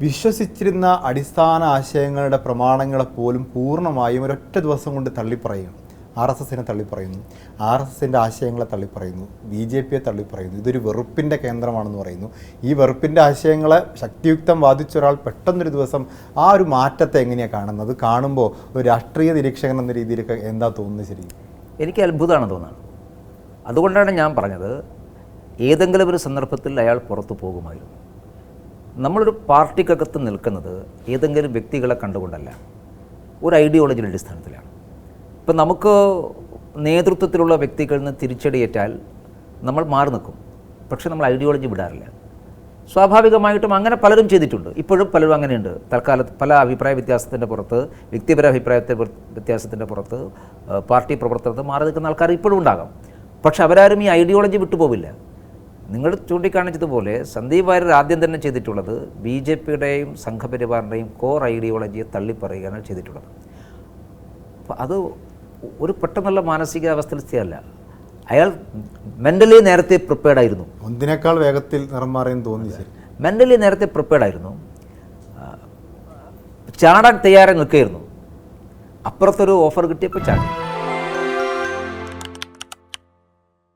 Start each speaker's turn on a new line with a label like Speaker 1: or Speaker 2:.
Speaker 1: വിശ്വസിച്ചിരുന്ന അടിസ്ഥാന ആശയങ്ങളുടെ പ്രമാണങ്ങളെ പോലും പൂർണ്ണമായും ഒരൊറ്റ ദിവസം കൊണ്ട് തള്ളിപ്പറയുകയാണ്. RSSനെ തള്ളിപ്പറയുന്നു, RSSൻ്റെ ആശയങ്ങളെ തള്ളിപ്പറയുന്നു, BJPയെ തള്ളിപ്പറയുന്നു. ഇതൊരു വെറുപ്പിൻ്റെ കേന്ദ്രമാണെന്ന് പറയുന്നു. ഈ വെറുപ്പിൻ്റെ ആശയങ്ങളെ ശക്തിയുക്തം വാദിച്ച ഒരാൾ പെട്ടെന്നൊരു ദിവസം ആ ഒരു മാറ്റത്തെ എങ്ങനെയാണ് കാണുന്നത്? കാണുമ്പോൾ ഒരു രാഷ്ട്രീയ നിരീക്ഷകൻ എന്ന രീതിയിലൊക്കെ എന്താ തോന്നുന്നത്? ശരിക്കും
Speaker 2: എനിക്ക് അത്ഭുതമാണ് തോന്നുന്നത്. അതുകൊണ്ടാണ് ഞാൻ പറഞ്ഞത്, ഏതെങ്കിലും ഒരു സന്ദർഭത്തിൽ അയാൾ പുറത്തു പോകുമായിരുന്നു. നമ്മളൊരു പാർട്ടിക്കകത്ത് നിൽക്കുന്നത് ഏതെങ്കിലും വ്യക്തികളെ കണ്ടുകൊണ്ടല്ല, ഒരു ഐഡിയോളജിയുടെ അടിസ്ഥാനത്തിലാണ്. ഇപ്പം നമുക്ക് നേതൃത്വത്തിലുള്ള വ്യക്തികളിൽ നിന്ന് തിരിച്ചടിയേറ്റാൽ നമ്മൾ മാറി നിൽക്കും, പക്ഷേ നമ്മൾ ഐഡിയോളജി വിടാറില്ല. സ്വാഭാവികമായിട്ടും അങ്ങനെ പലരും ചെയ്തിട്ടുണ്ട്, ഇപ്പോഴും പലരും അങ്ങനെയുണ്ട്. തൽക്കാലത്ത് പല അഭിപ്രായ വ്യത്യാസത്തിൻ്റെ പുറത്ത്, വ്യക്തിപര വ്യത്യാസത്തിൻ്റെ പുറത്ത് പാർട്ടി പ്രവർത്തനത്തിൽ മാറി നിൽക്കുന്ന ആൾക്കാർ ഇപ്പോഴും ഉണ്ടാകാം. പക്ഷെ അവരാരും ഈ ഐഡിയോളജി വിട്ടുപോവില്ല. നിങ്ങൾ ചൂണ്ടിക്കാണിച്ചതുപോലെ സന്ദീപ് വാര്യർ ആദ്യം തന്നെ ചെയ്തിട്ടുള്ളത് BJPയുടെയും സംഘപരിവാറിൻ്റെയും കോർ ഐഡിയോളജിയെ തള്ളിപ്പറയുകയാണ് ചെയ്തിട്ടുള്ളത്. അപ്പോൾ അത് ഒരു പെട്ടെന്നുള്ള മാനസികാവസ്ഥയിലല്ല. അയാൾ മെൻ്റലി നേരത്തെ പ്രിപ്പയർഡായിരുന്നു.
Speaker 1: ഒന്നിനേക്കാൾ വേഗത്തിൽ നിറം മാറിയെന്ന് തോന്നി.
Speaker 2: മെൻ്റലി നേരത്തെ പ്രിപ്പയർഡായിരുന്നു, ചാടാൻ തയ്യാറായി നിൽക്കുകയായിരുന്നു. അപ്പുറത്തൊരു ഓഫർ കിട്ടിയപ്പോൾ ചാടി.